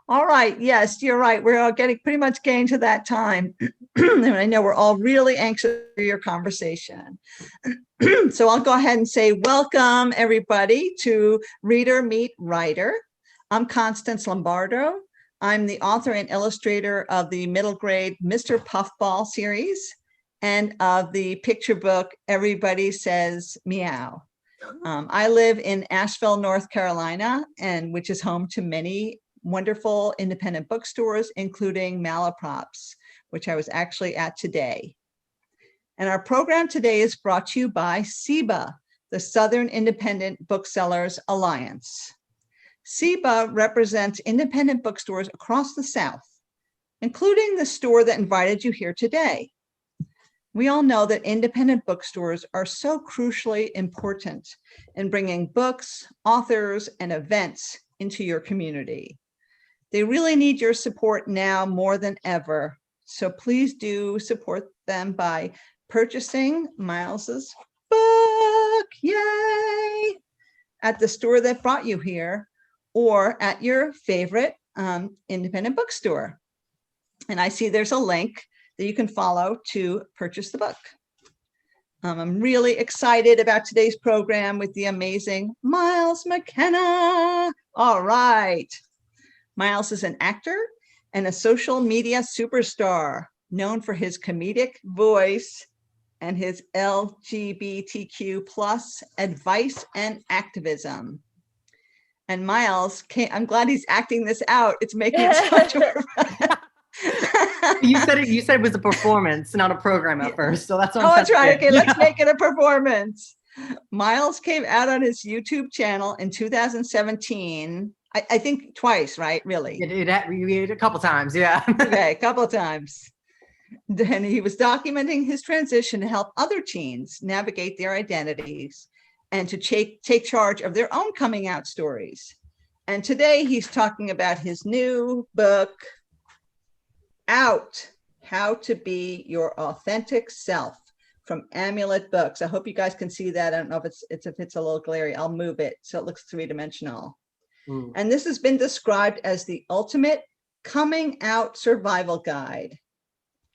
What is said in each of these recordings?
All right. Yes, you're right. We're all pretty much getting to that time. And I know we're all really anxious for your conversation. So I'll go ahead and say welcome, everybody, to Reader Meet Writer. I'm Constance Lombardo. I'm the author and illustrator of the middle grade Mr. Puffball series and of the picture book Everybody Says Meow. I live in Asheville, North Carolina, and which is home to many wonderful independent bookstores, including Malaprops, which I was actually at today. And our program today is brought to you by SIBA, the Southern Independent Booksellers Alliance. SIBA represents independent bookstores across the South, including the store that invited you here today. We all know that independent bookstores are so crucially important in bringing books, authors, and events into your community. They really need your support now more than ever. So please do support them by purchasing Miles's book, yay, at the store that brought you here or at your favorite independent bookstore. And I see there's a link that you can follow to purchase the book. I'm really excited about today's program with the amazing Miles McKenna. All right. Miles is an actor and a social media superstar known for his comedic voice and his LGBTQ plus advice and activism. And Miles, I'm glad he's acting this out. It's making it so much more fun. You said it was a performance, not a program at first. So that's what that's right. Okay, let's make it a performance. Miles came out on his YouTube channel in 2017. I think twice, right? Really? It a couple times, yeah. Okay, a couple of times. Then he was documenting his transition to help other teens navigate their identities and to take charge of their own coming out stories. And today he's talking about his new book, Out, How to Be Your Authentic Self, from Amulet Books. I hope you guys can see that. I don't know if it's a little glary. I'll move it so it looks three-dimensional. And this has been described as the ultimate coming out survival guide.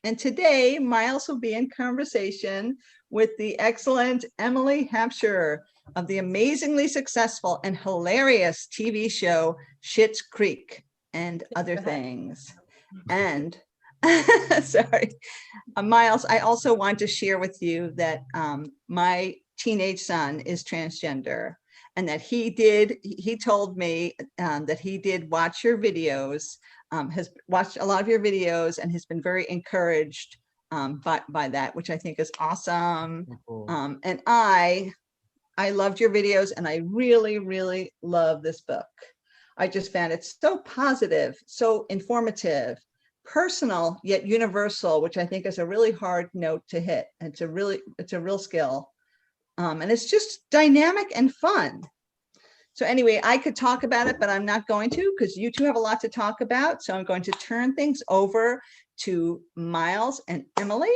And today, Miles will be in conversation with the excellent Emily Hampshire of the amazingly successful and hilarious TV show Schitt's Creek and other things. And sorry, Miles, I also want to share with you that my teenage son is transgender, and that he told me that he did watch your videos, has watched a lot of your videos and has been very encouraged by that, which I think is awesome. Cool. And I loved your videos, and I really, really love this book. I just found it so positive, so informative, personal, yet universal, which I think is a really hard note to hit. It's a real skill. And it's just dynamic and fun. So anyway, I could talk about it, but I'm not going to, because you two have a lot to talk about. So I'm going to turn things over to Miles and Emily.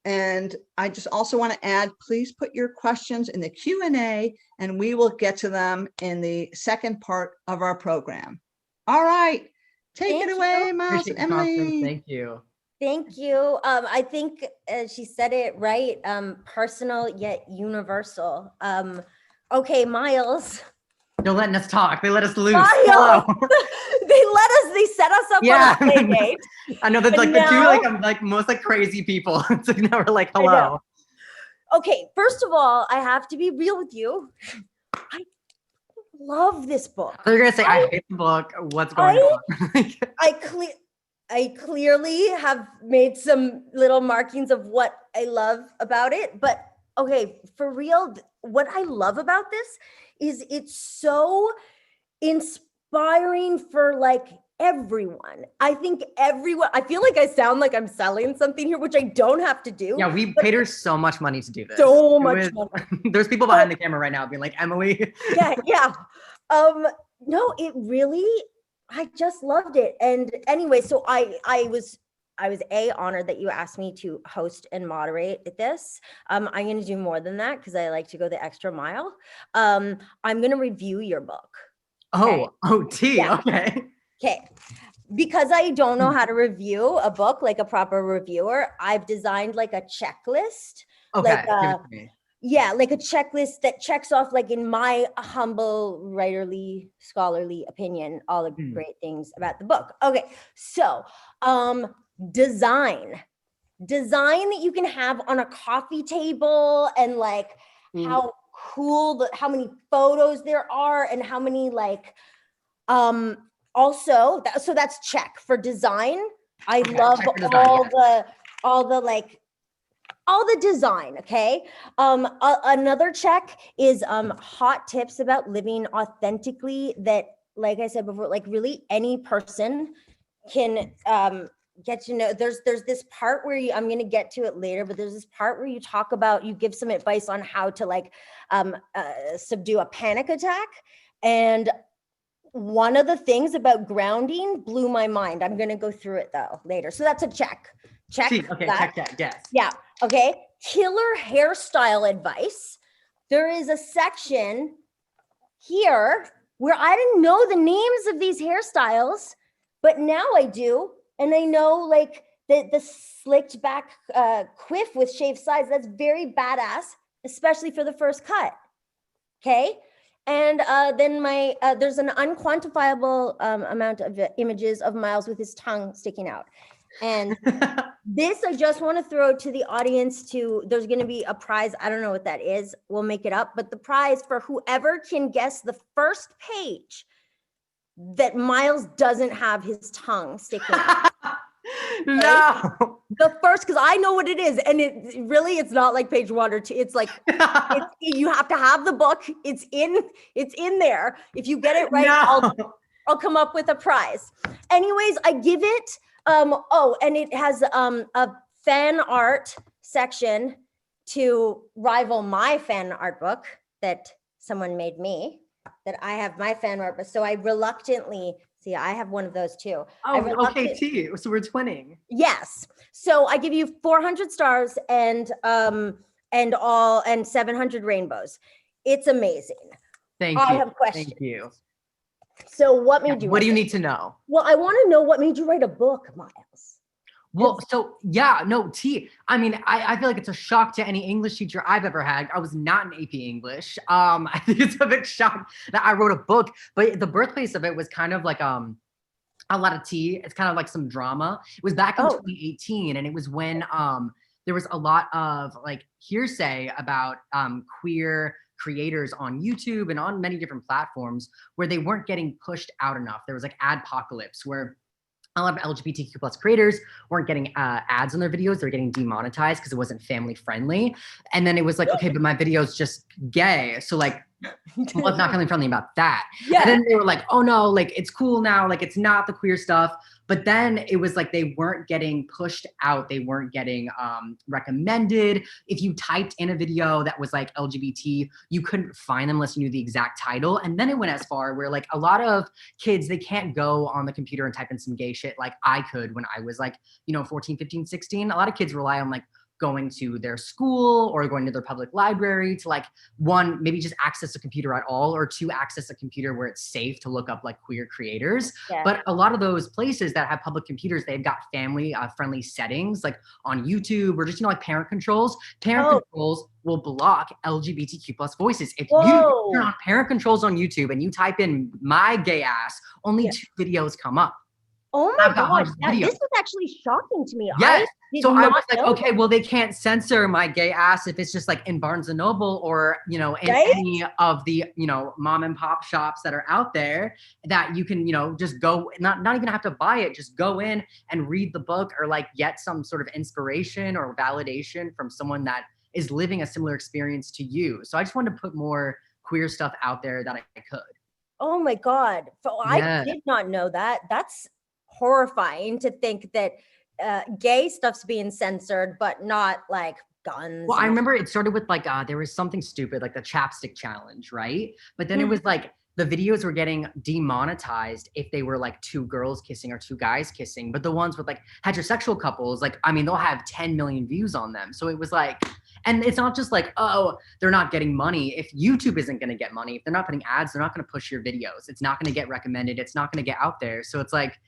And I just also want to add, please put your questions in the Q&A and we will get to them in the second part of our program. All right, take it away, Miles and Emily. Thank you. Thank you. I think she said it right. Personal yet universal. Okay, Miles. They're letting us talk. They let us loose. Miles. They set us up on a play date. I know that's like the two most crazy people. So now we're like, hello. Okay, first of all, I have to be real with you. I love this book. So you're gonna say I hate the book. What's going on? I clearly have made some little markings of what I love about it, but okay, for real, what I love about this is it's so inspiring for everyone. I think everyone, I feel like I sound like I'm selling something here, which I don't have to do. Yeah, we paid her so much money to do this. So much money. There's people behind the camera right now being like, Emily. Yeah. No, it really, I just loved it. And anyway, so I was honored that you asked me to host and moderate this. I'm going to do more than that because I like to go the extra mile. I'm going to review your book. Tea. Yeah. Okay. Okay. Because I don't know how to review a book like a proper reviewer, I've designed like a checklist. Okay. Give it Like to me. yeah, like a checklist that checks off, like in my humble writerly scholarly opinion, all the Hmm. great things about the book. Okay. So design that you can have on a coffee table, and like how cool how many photos there are, and how many like also so that's check for design. I Okay, love check for design, all the like all the design. Okay. Another check is hot tips about living authentically, that, like I said before, like really any person can get to know. There's this part where I'm going to get to it later, but there's this part where you talk about, you give some advice on how to like subdue a panic attack. And one of the things about grounding blew my mind. I'm going to go through it though later. So that's a check. Tea. Okay. That. Check. Yes. Yeah. Okay. Killer hairstyle advice. There is a section here where I didn't know the names of these hairstyles, but now I do. And I know like the slicked back quiff with shaved sides. That's very badass, especially for the first cut. Okay. And then there's an unquantifiable amount of images of Miles with his tongue sticking out. And this, I just want to throw to the audience there's going to be a prize. I don't know what that is. We'll make it up. But the prize for whoever can guess the first page that Miles doesn't have his tongue sticking out. No. The first, because I know what it is. And it's not like page 1 or 2. It's like, you have to have the book. It's in there. If you get it right, No. I'll come up with a prize. Anyways, I give it, and it has a fan art section to rival my fan art book that someone made me, that I have my fan art, but so I reluctantly, see, I have one of those too. Okay, T. So we're twinning. Yes. So I give you 400 stars and 700 rainbows. It's amazing. Thank you. I have questions. Thank you. So what made you? What do you need to know? Well, I want to know what made you write a book, Miles. Well, so yeah, no, T. I mean, I feel like it's a shock to any English teacher I've ever had. I was not in AP English. I think it's a big shock that I wrote a book, but the birthplace of it was kind of like a lot of tea. It's kind of like some drama. It was back in 2018, and it was when there was a lot of like hearsay about queer creators on YouTube and on many different platforms where they weren't getting pushed out enough. There was like adpocalypse where a lot of LGBTQ plus creators weren't getting ads on their videos. They're getting demonetized because it wasn't family friendly. And then it was like, okay, but my video is just gay. So like, well, it's not family friendly about that. Yeah. And then they were like, oh no, like it's cool now. Like it's not the queer stuff. But then it was like, they weren't getting pushed out. They weren't getting recommended. If you typed in a video that was like LGBT, you couldn't find them unless you knew the exact title. And then it went as far where like a lot of kids, they can't go on the computer and type in some gay shit like I could when I was like, 14, 15, 16. A lot of kids rely on like going to their school or going to their public library to like, one, maybe just access a computer at all, or two, access a computer where it's safe to look up like queer creators. Yeah. But a lot of those places that have public computers, they've got family friendly settings like on YouTube or just, like parent controls. Parent controls will block LGBTQ plus voices. If you turn on parent controls on YouTube and you type in my gay ass, only 2 videos come up. Oh my God, this is actually shocking to me. Yes. So I was like, okay, well, they can't censor my gay ass if it's just like in Barnes and Noble or, in any of the, mom and pop shops that are out there that you can, just go, not even have to buy it, just go in and read the book or like get some sort of inspiration or validation from someone that is living a similar experience to you. So I just wanted to put more queer stuff out there that I could. Oh my God. So I did not know that. That's horrifying to think that gay stuff's being censored, but not like guns. Well, I remember it started with like there was something stupid like the chapstick challenge, right? But then it was like the videos were getting demonetized if they were like 2 girls kissing or 2 guys kissing. But the ones with like heterosexual couples, like, I mean, they'll have 10 million views on them. So it was like, And it's not just like, oh, they're not getting money. If YouTube isn't going to get money, if they're not putting ads, they're not going to push your videos. It's not going to get recommended. It's not going to get out there. So it's like,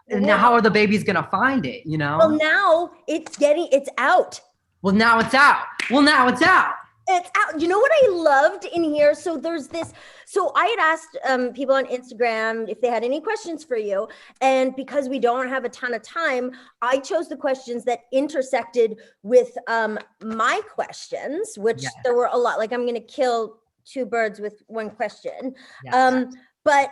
now how are the babies going to find it, you know? Well, now it's out. Well, now it's out. It's out. You know what I loved in here? So there's this, so I had asked people on Instagram if they had any questions for you. And because we don't have a ton of time, I chose the questions that intersected with my questions, which there were a lot. Like, I'm going to kill two birds with one question. But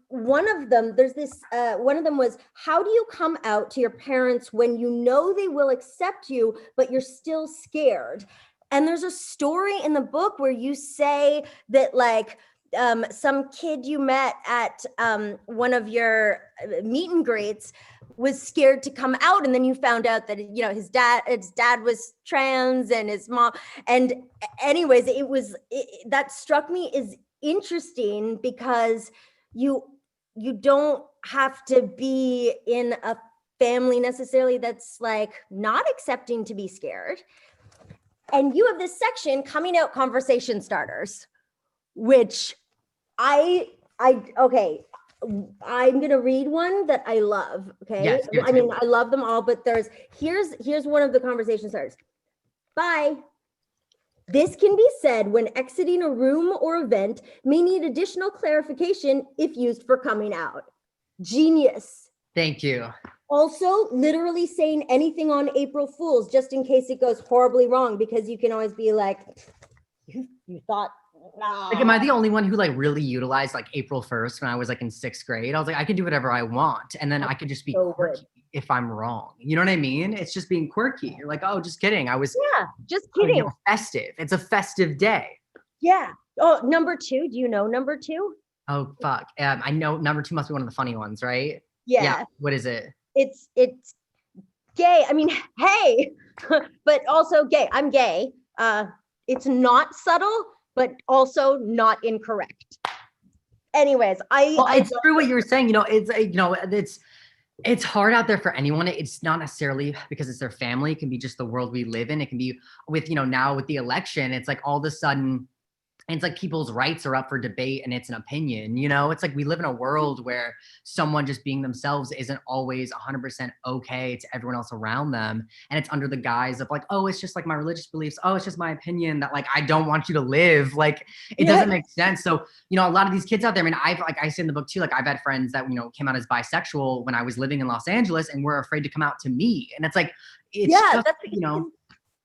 one of them, there's this, one of them was, how do you come out to your parents when you know they will accept you, but you're still scared? And there's a story in the book where you say that, like, some kid you met at one of your meet and greets was scared to come out, and then you found out that, you know, his dad was trans and his mom. And anyways, that struck me as interesting, because you don't have to be in a family necessarily that's like not accepting to be scared. And you have this section, coming out conversation starters, which okay, I'm going to read one that I love. Okay. Yes, I mean, I love them all, but here's one of the conversation starters. Bye. This can be said when exiting a room or event, may need additional clarification if used for coming out. Genius. Thank you. Also, literally saying anything on April Fools, just in case it goes horribly wrong, because you can always be like, you thought, nah. Like, am I the only one who like really utilized like April 1st when I was like in 6th grade? I was like, I can do whatever I want. And then I could just be quirky if I'm wrong. You know what I mean? It's just being quirky. You're like, oh, just kidding. Just kidding. You know, festive. It's a festive day. Yeah. Oh, number 2. Do you know number 2? Oh, fuck. I know number 2 must be one of the funny ones, right? Yeah. What is it? It's gay. I mean, hey, but also gay. I'm gay. It's not subtle, but also not incorrect. Anyways, it's true what you were saying. You know, it's hard out there for anyone. It's not necessarily because it's their family. It can be just the world we live in. It can be with, you know, now with the election, it's like all of a sudden, it's like people's rights are up for debate and it's an opinion, you know? It's like we live in a world where someone just being themselves isn't always 100% okay to everyone else around them. And it's under the guise of like, oh, it's just like my religious beliefs. Oh, it's just my opinion that like, I don't want you to live. Like, it doesn't make sense. So, you know, a lot of these kids out there, I mean, I say in the book too, like I've had friends that, you know, came out as bisexual when I was living in Los Angeles and were afraid to come out to me. And it's like, it's just, you know,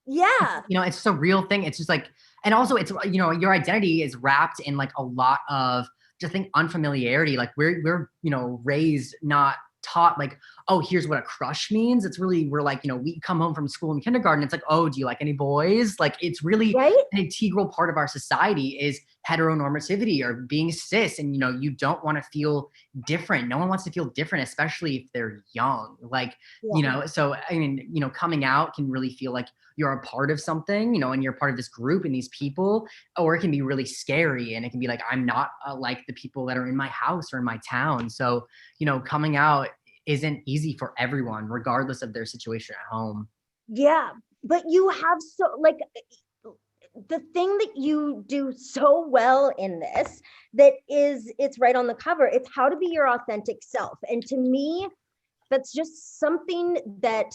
you know, it's just a real thing. It's just like, and also it's, you know, your identity is wrapped in like a lot of just think unfamiliarity. Like we're, you know, raised, not taught like, oh, here's what a crush means. It's really, we're like, you know, we come home from school in kindergarten. It's like, oh, do you like any boys? Like, it's really an integral part of our society is heteronormativity or being cis. And, you know, you don't want to feel different. No one wants to feel different, especially if they're young. Like, you know, so, I mean, you know, coming out can really feel like you're a part of something, you know, and you're part of this group and these people, or it can be really scary. And it can be like, I'm not like the people that are in my house or in my town. So, you know, coming out isn't easy for everyone, regardless of their situation at home. Yeah, but you have like the thing that you do so well in this, that is, it's right on the cover. It's how to be your authentic self. And to me, that's just something that,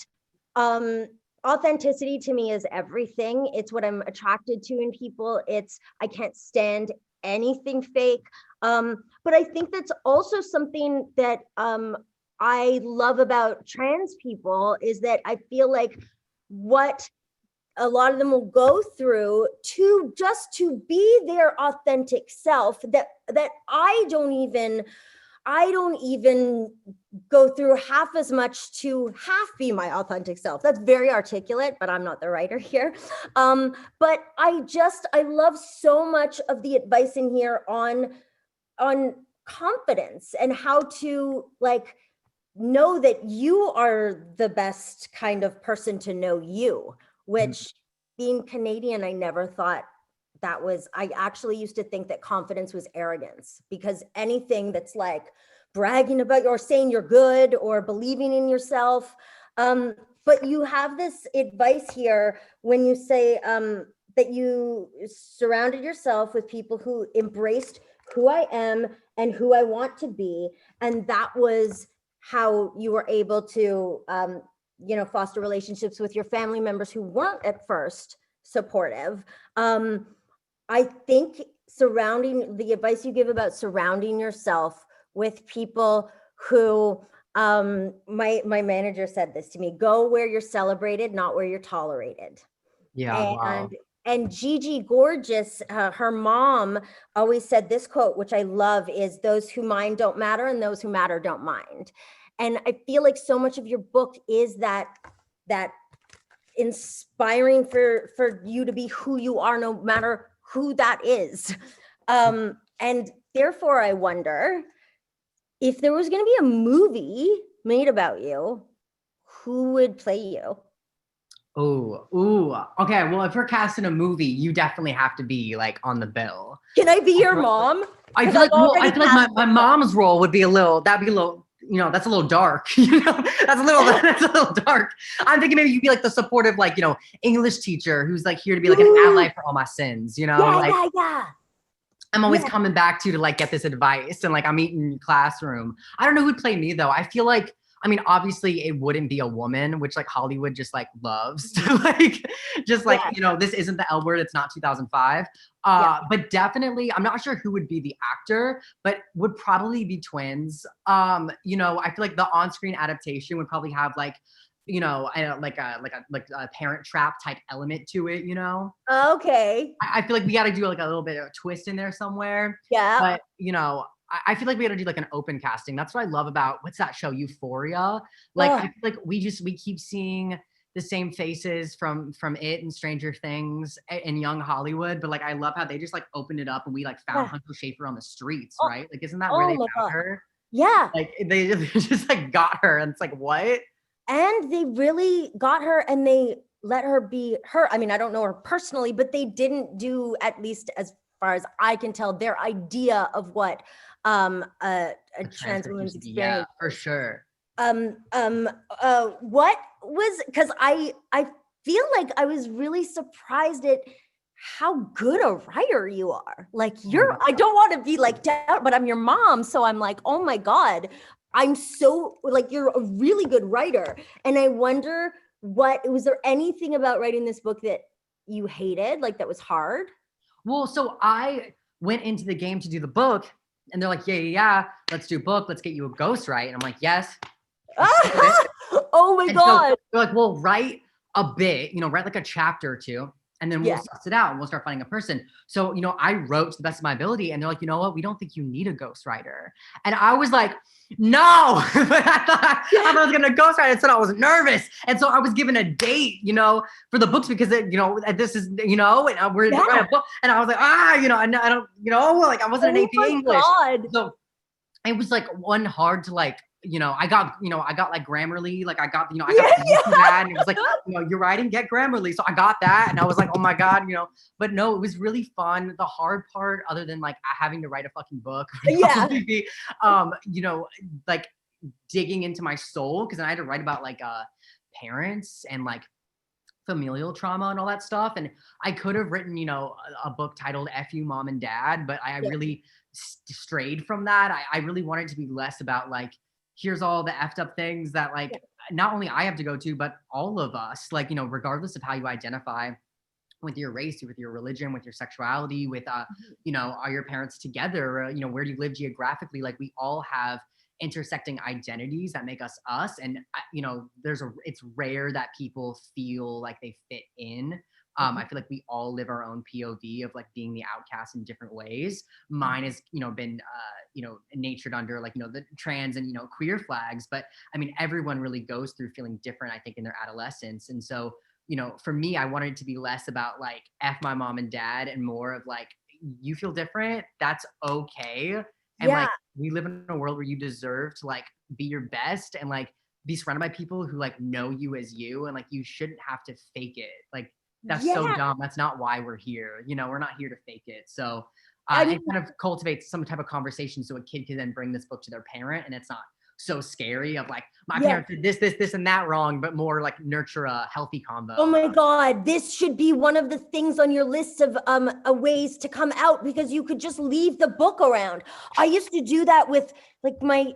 authenticity to me is everything. It's what I'm attracted to in people. I can't stand anything fake. But I think that's also something that, I love about trans people is that I feel like what a lot of them will go through to be their authentic self, that I don't even go through half as much to half be my authentic self. That's very articulate, but I'm not the writer here. But I love so much of the advice in here on confidence and how to like know that you are the best kind of person to know you, which being Canadian, I never thought that was, I actually used to think that confidence was arrogance, because anything that's like bragging about or saying you're good or believing in yourself, But you have this advice here when you say that you surrounded yourself with people who embraced who I am and who I want to be. And that was how you were able to, foster relationships with your family members who weren't at first supportive. I think the advice you give about surrounding yourself with people who, my manager said this to me, go where you're celebrated, not where you're tolerated. Yeah. Wow. And Gigi Gorgeous, her mom always said this quote, which I love, is those who mind don't matter and those who matter don't mind. And I feel like so much of your book is that inspiring for you to be who you are, no matter who that is. And therefore I wonder if there was going to be a movie made about you, who would play you? Ooh. Okay. Well, if we're casting a movie, you definitely have to be like on the bill. Can I be your mom? I feel like my mom's role would be that'd be a little, that's a little dark. That's a little dark. I'm thinking maybe you'd be like the supportive, like, English teacher who's like here to be like an ally for all my sins, Yeah. I'm always coming back to like get this advice, and like I'm eating classroom. I don't know who'd play me though. I feel like, obviously it wouldn't be a woman, which like Hollywood just like loves to this isn't the L word. It's not 2005. But definitely, I'm not sure who would be the actor, but would probably be twins. I feel like the on-screen adaptation would probably have like, like a Parent Trap type element to it, Okay. I feel like we got to do like a little bit of a twist in there somewhere. Yeah. But, I feel like we got to do like an open casting. That's what I love about, what's that show, Euphoria? Like, I feel like we keep seeing the same faces from It and Stranger Things and Young Hollywood. But like, I love how they just like opened it up and we like found Hunter Schafer on the streets, right? Like, isn't that where they found her? Yeah. Like they just like got her, and it's like, what? And they really got her and they let her be her. I mean, I don't know her personally, but they didn't do, at least as far as I can tell, their idea of what a trans woman's experience. Yeah, for sure. What was, because I feel like I was really surprised at how good a writer you are. Like I don't want to be like, but I'm your mom. So I'm like, oh my God, I'm so like, you're a really good writer. And I wonder was there anything about writing this book that you hated, like that was hard? Well, so I went into the game to do the book and they're like, yeah, let's do a book. Let's get you a ghostwrite. And I'm like, yes. Oh my God. So they're like, well, write a bit, write like a chapter or two, and then we'll suss it out and we'll start finding a person. So, I wrote to the best of my ability, and they're like, you know what? We don't think you need a ghostwriter. And I was like, no, but I thought I was going to ghostwrite it, so I was nervous. And so I was given a date, for the books because, this is, and we're writing a book. And I was like, I don't, like I wasn't an AP English. God. So it was like one hard to like, I got like Grammarly, like I got that, and it was like, you're writing, get Grammarly. So I got that, and I was like, oh my God, but no, it was really fun. The hard part, other than like having to write a fucking book, would be, like digging into my soul, because then I had to write about like parents and like familial trauma and all that stuff. And I could have written, a book titled F You Mom and Dad, but I really strayed from that. I really wanted to be less about like, here's all the effed up things that like, not only I have to go to, but all of us, like, regardless of how you identify with your race, with your religion, with your sexuality, with, are your parents together, where do you live geographically? Like we all have intersecting identities that make us us. And, it's rare that people feel like they fit in. I feel like we all live our own POV of like being the outcast in different ways. Mine has, been, natured under like, the trans and, queer flags. But I mean, everyone really goes through feeling different, I think, in their adolescence. And so, for me, I wanted it to be less about like F my mom and dad and more of like, you feel different, that's okay. And like, we live in a world where you deserve to like be your best and like be surrounded by people who like know you as you. And like, you shouldn't have to fake it. Like, that's so dumb. That's not why we're here. We're not here to fake it. So it kind of cultivates some type of conversation so a kid can then bring this book to their parent, and it's not so scary of like, my Yeah. parents did this, and that wrong, but more like nurture a healthy combo. Oh my God, this should be one of the things on your list of ways to come out, because you could just leave the book around. I used to do that with like my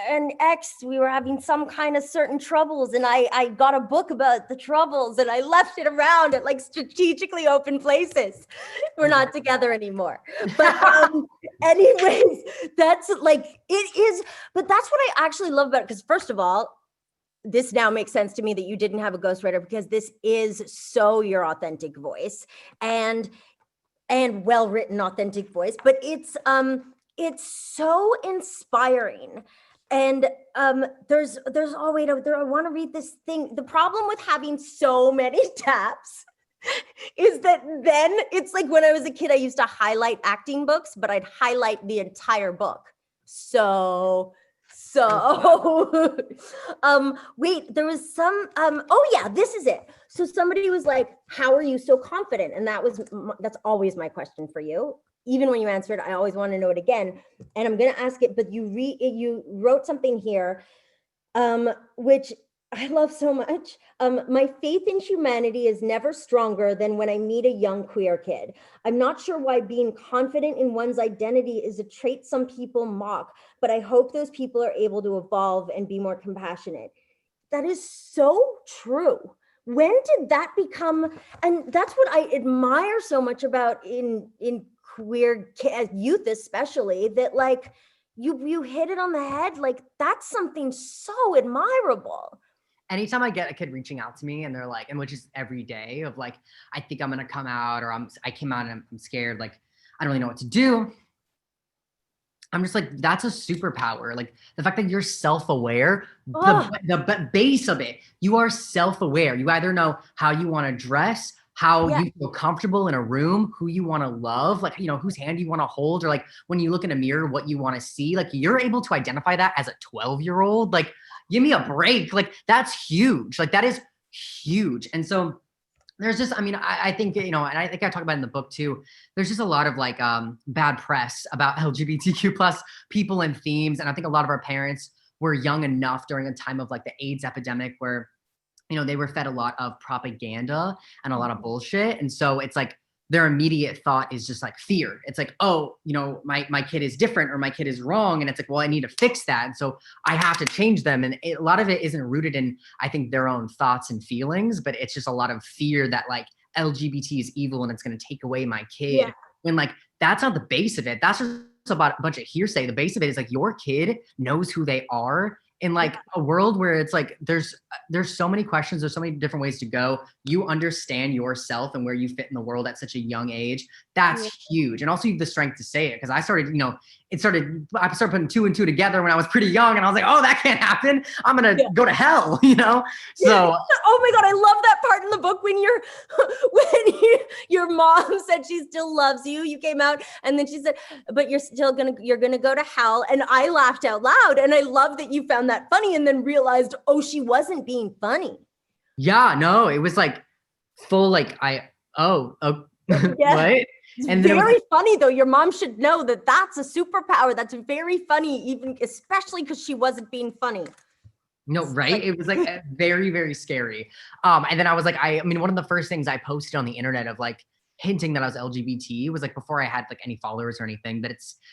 an ex. We were having some kind of certain troubles, and I got a book about the troubles, and I left it around at like strategically open places. We're not together anymore. But anyways, that's like, it is, but that's what I actually love about it. Because first of all, this now makes sense to me that you didn't have a ghostwriter, because this is so your authentic voice and well-written authentic voice, but it's so inspiring. And there's oh wait, I want to read this thing. The problem with having so many tabs is that then it's like when I was a kid, I used to highlight acting books, but I'd highlight the entire book. So wait, there was some, oh yeah, this is it. So somebody was like, how are you so confident? And that's always my question for you. Even when you answered, I always want to know it again. And I'm going to ask it, but you wrote something here, which I love so much. My faith in humanity is never stronger than when I meet a young queer kid. I'm not sure why being confident in one's identity is a trait some people mock, but I hope those people are able to evolve and be more compassionate. That is so true. When did that become, and that's what I admire so much about in queer youth, especially, that like you hit it on the head. Like that's something so admirable. Anytime I get a kid reaching out to me and they're like, and which is every day of like, I think I'm going to come out, or I came out and I'm scared. Like, I don't really know what to do. I'm just like, that's a superpower. Like the fact that you're self-aware, the base of it, you are self-aware. You either know how you want to dress, how you feel comfortable in a room, who you want to love, like, you know, whose hand you want to hold, or like when you look in a mirror, what you want to see. Like you're able to identify that as a 12-year-old. Like, give me a break. Like that's huge. Like that is huge. And so there's just, I mean, I think, you know, and I think I talk about it in the book too, there's just a lot of like bad press about LGBTQ plus people and themes. And I think a lot of our parents were young enough during a time of like the AIDS epidemic where, you know, they were fed a lot of propaganda and a lot of bullshit. And so it's like their immediate thought is just like fear. It's like, oh, you know, my kid is different, or my kid is wrong. And it's like, well, I need to fix that. And so I have to change them. And a lot of it isn't rooted in, I think, their own thoughts and feelings, but it's just a lot of fear that like LGBT is evil and it's going to take away my kid. Yeah. When like, that's not the base of it. That's just about a bunch of hearsay. The base of it is like your kid knows who they are. In like a world where it's like, there's so many questions, there's so many different ways to go. You understand yourself and where you fit in the world at such a young age. That's huge. And also you have the strength to say it. Cause I started, you know, I started putting 2 and 2 together when I was pretty young. And I was like, oh, that can't happen. I'm going to go to hell, you know? So. Oh my God. I love that part in the book when your mom said she still loves you. You came out and then she said, but you're going to go to hell. And I laughed out loud. And I love that you found that funny and then realized, oh, she wasn't being funny. Yeah, no, it was like full, like what? And very funny though. Your mom should know that that's a superpower. That's very funny, even especially because she wasn't being funny. No, right? It was like very, very scary. And then I was like, I mean, one of the first things I posted on the internet of like hinting that I was LGBT was like before I had like any followers or anything, but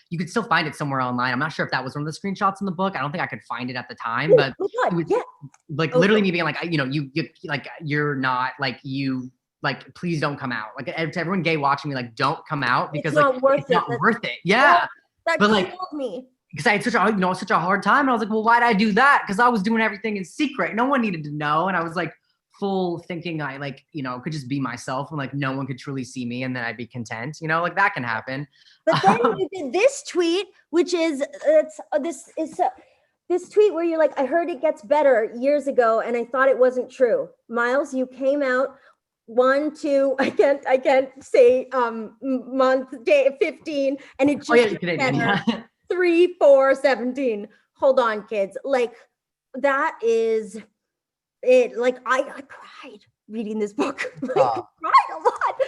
you could still find it somewhere online. I'm not sure if that was one of the screenshots in the book. I don't think I could find it at the time, but it was like literally me being like, you know, you like, you're not like, you like, please don't come out. Like to everyone gay watching me, like, don't come out because it's not worth it. Yeah. That but like, me. Because I had such a hard time. And I was like, well, why'd I do that? Because I was doing everything in secret. No one needed to know. And I was like full thinking I like, you know, could just be myself and like no one could truly see me and then I'd be content, you know, like that can happen. But then you did this tweet, which is this tweet where you're like, I heard it gets better years ago and I thought it wasn't true. Miles, you came out 1, 2, I can't say month, day 15, and it just gets better. 3, 4, 17. Hold on, kids. Like that is it. Like I cried reading this book. Like, I cried a lot.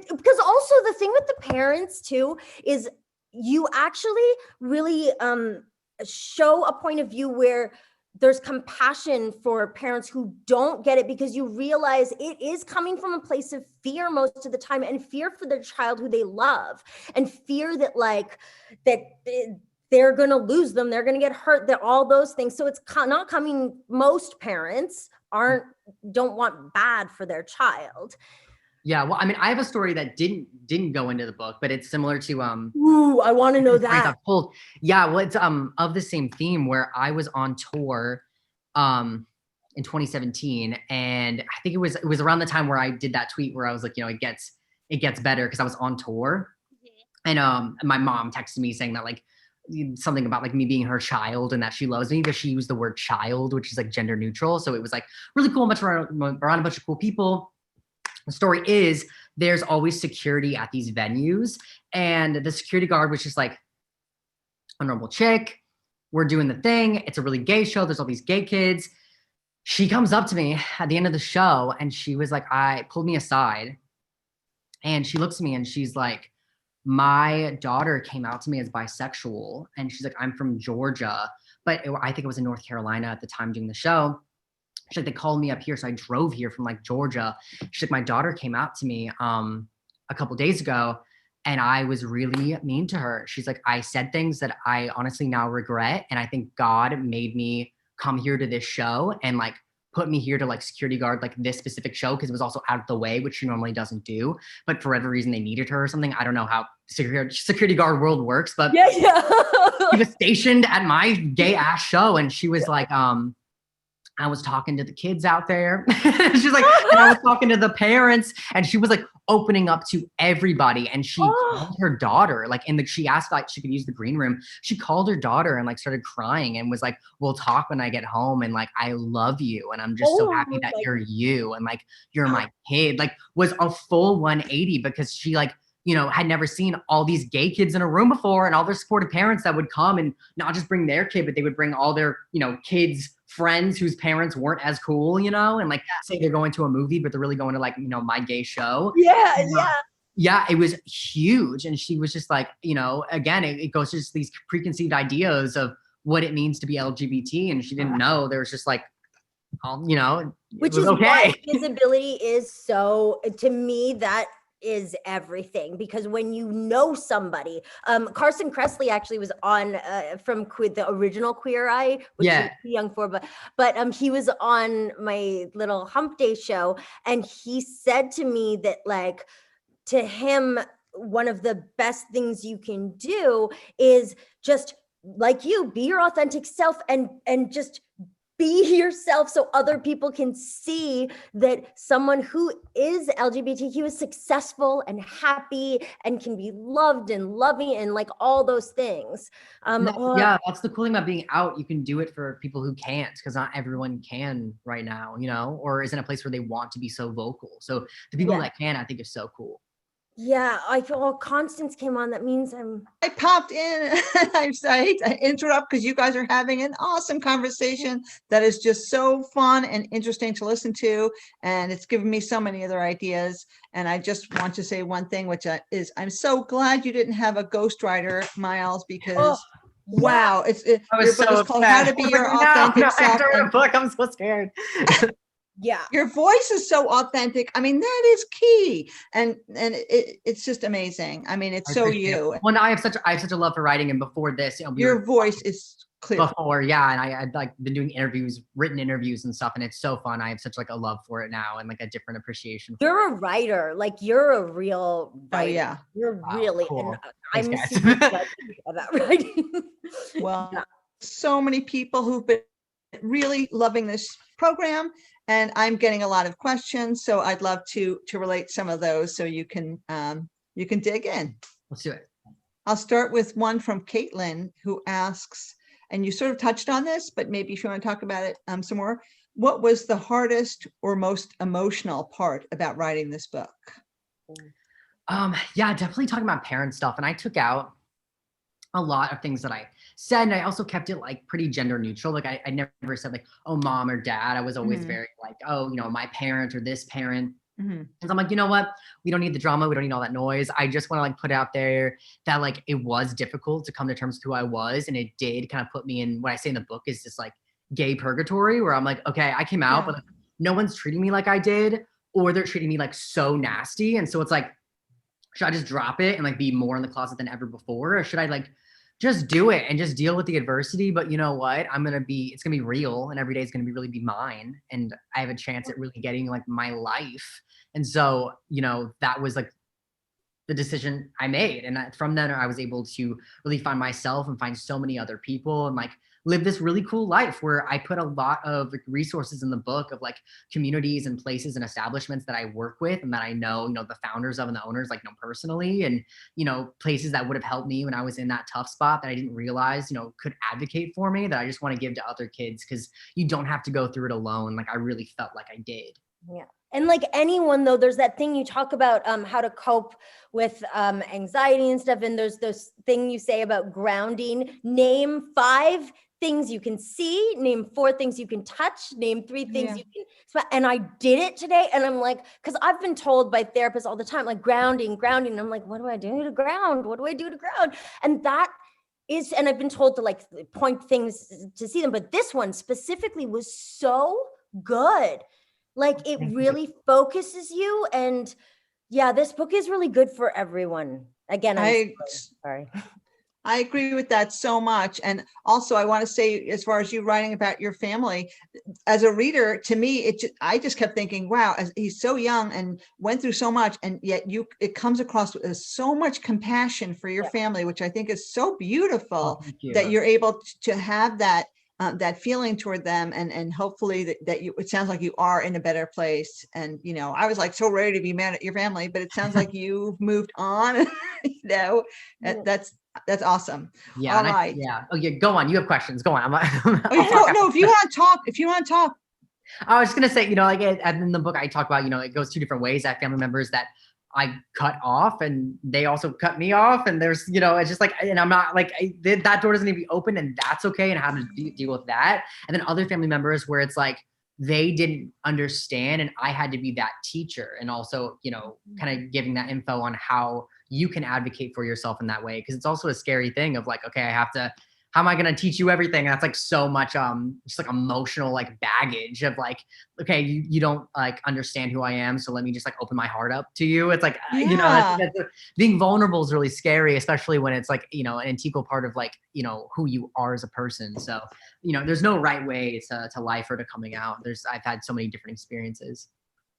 Because also the thing with the parents too is you actually really show a point of view where there's compassion for parents who don't get it, because you realize it is coming from a place of fear most of the time, and fear for their child who they love, and fear that they're going to lose them, they're going to get hurt, that all those things. So it's not coming, most parents don't want bad for their child. Yeah, well, I mean, I have a story that didn't go into the book, but it's similar to Ooh, I want to know that. Yeah, well, it's of the same theme, where I was on tour in 2017, and I think it was around the time where I did that tweet where I was like, it gets better, because I was on tour. And my mom texted me saying that like something about like me being her child and that she loves me, but she used the word child, which is like gender neutral. So it was like really cool, around a bunch of cool people. The story is there's always security at these venues, and the security guard was just like a normal chick. We're doing the thing. It's a really gay show. There's all these gay kids. She comes up to me at the end of the show, and she was like, pulled me aside, and she looks at me and she's like, my daughter came out to me as bisexual. And she's like, I'm from Georgia, but I think it was in North Carolina at the time doing the show. She's like, they called me up here, so I drove here from like Georgia. She's like, my daughter came out to me a couple days ago, and I was really mean to her. She's like, I said things that I honestly now regret, and I think God made me come here to this show and like put me here to like security guard like this specific show, because it was also out of the way, which she normally doesn't do. But for whatever reason, they needed her or something. I don't know how security guard world works, but yeah. she was stationed at my gay ass show, and she was like, I was talking to the kids out there. She's like, and I was talking to the parents, and she was like opening up to everybody. And she called her daughter, like, she asked like she could use the green room. She called her daughter and like started crying and was like, we'll talk when I get home. And like, I love you. And I'm just so happy that you're you. And like, you're my kid. Like, was a full 180, because she like, had never seen all these gay kids in a room before, and all their supportive parents that would come and not just bring their kid, but they would bring all their, kids' friends whose parents weren't as cool, and like say they're going to a movie, but they're really going to like, my gay show. Yeah, it was huge. And she was just like, again, it goes to just these preconceived ideas of what it means to be LGBT. And she didn't know. There was just like, which is why visibility is so, to me, that is everything, because when you know somebody, Carson Kressley actually was on from the original Queer Eye, which is too young for, but he was on my little Hump Day show, and he said to me that like, to him, one of the best things you can do is just like be your authentic self, and just be yourself, so other people can see that someone who is LGBTQ is successful and happy and can be loved and loving and like all those things. Yeah, that's the cool thing about being out. You can do it for people who can't, because not everyone can right now, or is in a place where they want to be so vocal. So the people that can, I think, is so cool. Yeah, I feel Constance came on. That means I popped in. I hate to interrupt, because you guys are having an awesome conversation that is just so fun and interesting to listen to. And it's given me so many other ideas. And I just want to say one thing, which is I'm so glad you didn't have a ghostwriter, Miles, because wow, I was so called How to Be Your Authentic Self. I'm so scared. Yeah, your voice is so authentic. I mean, that is key, and it's just amazing. I mean, it's so you. Well, I have such a love for writing, and before this, your voice is clear. Before, yeah, and I'd like been doing written interviews and stuff, and it's so fun. I have such like a love for it now, and like a different appreciation. You're a writer, like you're a real writer. Oh yeah, you're really. Cool. And I'm super excited about writing. Well, so many people who've been really loving this program. And I'm getting a lot of questions, so I'd love to relate some of those so you can dig in. Let's do it. I'll start with one from Caitlin, who asks, and you sort of touched on this, but maybe if you want to talk about it some more, what was the hardest or most emotional part about writing this book? Yeah, definitely talking about parent stuff. And I took out a lot of things that I said, and I also kept it like pretty gender neutral. Like I never said like, oh, mom or dad. I was always very like, oh, my parent or this parent. Mhm. And so I'm like, you know what? We don't need the drama. We don't need all that noise. I just want to like put out there that like it was difficult to come to terms with who I was. And it did kind of put me in what I say in the book is this like gay purgatory where I'm like, okay, I came out, Yeah. but like, no one's treating me like I did, or they're treating me like so nasty. And so it's like, should I just drop it and like be more in the closet than ever before? Or should I like just do it and just deal with the adversity? But you know what? It's going to be real, and every day is going to be mine. And I have a chance at really getting like my life. And so, that was like the decision I made. And from then I was able to really find myself and find so many other people and like live this really cool life where I put a lot of resources in the book of like communities and places and establishments that I work with and that I know, the founders of and the owners like know personally, and, places that would have helped me when I was in that tough spot that I didn't realize, could advocate for me, that I just want to give to other kids, because you don't have to go through it alone. Like I really felt like I did. Yeah. And like anyone though, there's that thing you talk about how to cope with anxiety and stuff. And there's this thing you say about grounding. Name 5 things you can see, name 4 things you can touch, name 3 things you can smell. And I did it today. And I'm like, because I've been told by therapists all the time, like grounding. And I'm like, what do I do to ground? What do I do to ground? And that is, and I've been told to like point things to see them. But this one specifically was so good. Like it really focuses you. And yeah, this book is really good for everyone. Again, sorry. I agree with that so much. And also I want to say, as far as you writing about your family, as a reader, to me, I just kept thinking, wow, he's so young and went through so much. And yet it comes across with so much compassion for your family, which I think is so beautiful that you're able to have that feeling toward them, and hopefully that it sounds like you are in a better place. And I was like so ready to be mad at your family, but it sounds like you've moved on. That's awesome. Yeah. All right. Oh yeah. Go on. You have questions. Go on. No, if you want to talk. I was gonna say, like in the book I talk about, it goes 2 different ways. I have family members that I cut off and they also cut me off, and there's, it's just like, and I'm not like, that door doesn't need to be open, and that's okay, and how to deal with that. And then other family members where it's like, they didn't understand, and I had to be that teacher, and also, kind of giving that info on how you can advocate for yourself in that way. Cause it's also a scary thing of like, okay, how am I going to teach you everything? And that's like so much, just like emotional, like baggage of like, okay, you don't like understand who I am. So let me just like open my heart up to you. It's like, being vulnerable is really scary, especially when it's like, an integral part of like, who you are as a person. So, there's no right way to life or to coming out. I've had so many different experiences.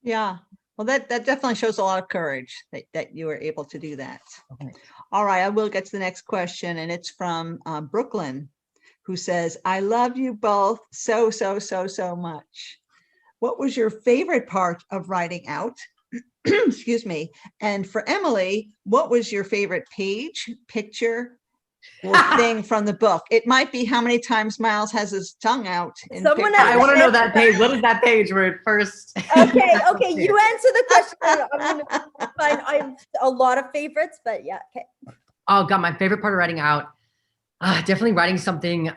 Yeah. Well, that definitely shows a lot of courage that you were able to do that. Okay. All right, I will get to the next question, and it's from Brooklyn, who says, I love you both so much. What was your favorite part of writing out? Excuse me. And for Emily, what was your favorite page, picture, or thing from the book? It might be how many times Miles has his tongue out. I want to know that page. What is that page where it first? Okay. You answer the question. I'm gonna find. I have a lot of favorites, but yeah. Okay. Oh God, my favorite part of writing out, definitely writing something,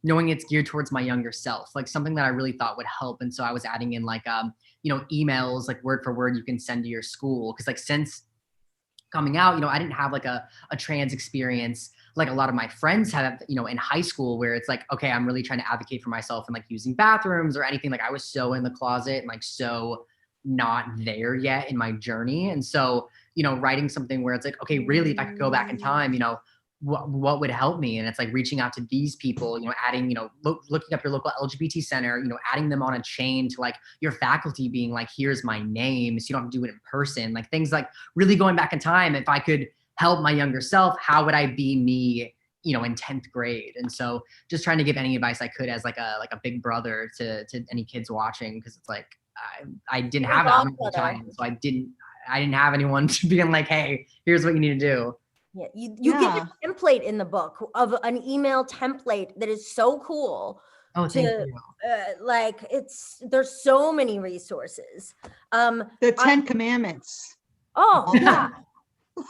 knowing it's geared towards my younger self, like something that I really thought would help. And so I was adding in like, emails, like word for word you can send to your school. Cause like since coming out, I didn't have like a trans experience like a lot of my friends have, in high school, where it's like, okay, I'm really trying to advocate for myself and like using bathrooms or anything. Like I was so in the closet and like so not there yet in my journey. And so, writing something where it's like, okay, really, if I could go back in time, what would help me? And it's like reaching out to these people, adding, looking up your local LGBT center, adding them on a chain to like your faculty being like, here's my name, so you don't have to do it in person, like things like really going back in time. If I could help my younger self, how would I be me, in 10th grade? And so just trying to give any advice I could as like a big brother to any kids watching. Cause it's like, I didn't have it at the time. So I didn't have anyone to be like, hey, here's what you need to do. Yeah, you get a template in the book of an email template that is so cool. Oh, thank you. Like there's so many resources. The 10 Commandments. Oh yeah,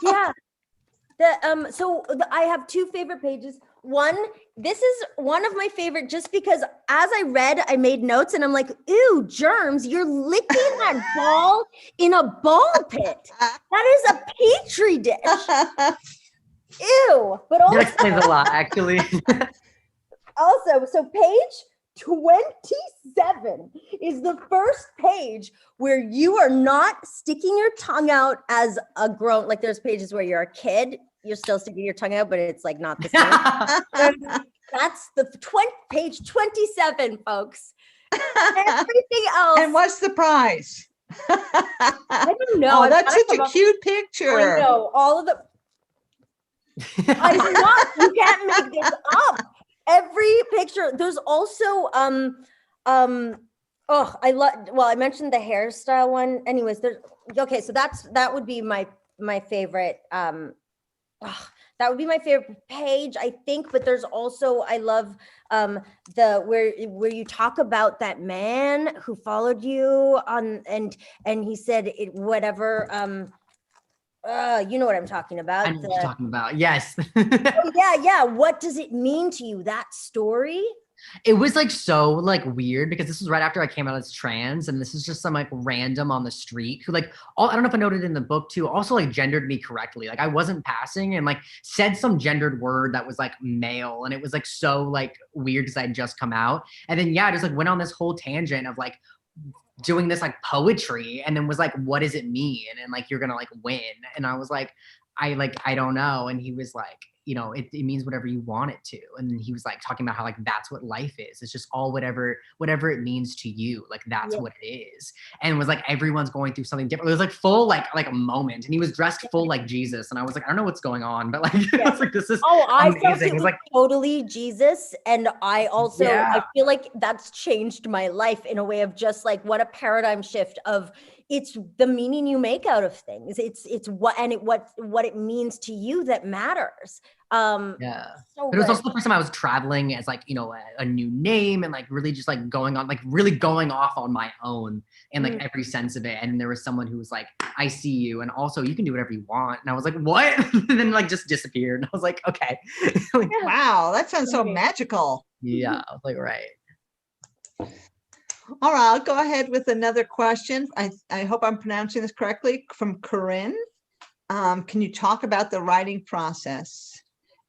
yeah. I have 2 favorite pages. this is one of my favorite, just because as I read, I made notes and I'm like, ew, germs, you're licking that ball in a ball pit. That is a petri dish. Ew. But That also, explains a lot, actually. so page 27 is the first page where you are not sticking your tongue out as a grown, like there's pages where you're a kid, you're still sticking your tongue out, but it's like not the same. That's the page 27, folks. Everything else. And what's the prize? I don't know. Oh, that's such a cute picture. I know all of the. I'm not. You can't make this up. Every picture. There's also Oh, I love. Well, I mentioned the hairstyle one. Anyways, there's okay. So that would be my favorite. That would be my favorite page, I think. But there's also, I love the where you talk about that man who followed you on and he said it whatever. You know what I'm talking about. I know what you're talking about. Yes. Oh, yeah. What does it mean to you, that story? It was like so like weird because this was right after I came out as trans, and this is just some like random on the street who like I don't know if I noted in the book too, also like gendered me correctly. Like I wasn't passing and like said some gendered word that was like male, and it was like so like weird because I had just come out. And then I just like went on this whole tangent of like doing this like poetry, and then was like, what does it mean? And like you're gonna like win. And I was like, I don't know. And he was like, you know, it means whatever you want it to. And then he was like talking about how like that's what life is. It's just all whatever it means to you. Like that's what it is. And it was like everyone's going through something different. It was like full like a moment. And he was dressed full like Jesus. And I was like, I don't know what's going on, but like I was like, this is I amazing. felt it was like totally Jesus. And I also I feel like that's changed my life in a way of just like what a paradigm shift of it's the meaning you make out of things. It's what it means to you that matters. So but it was also the first time I was traveling as like, you know, a new name and like really just like going off on my own in like every sense of it. And there was someone who was like, I see you, and also you can do whatever you want. And I was like, what? And then like just disappeared. And I was like, okay. Like, wow, that sounds so magical. Yeah, I was like, right. All right, I'll go ahead with another question. I hope I'm pronouncing this correctly, from Corinne. Can you talk about the writing process?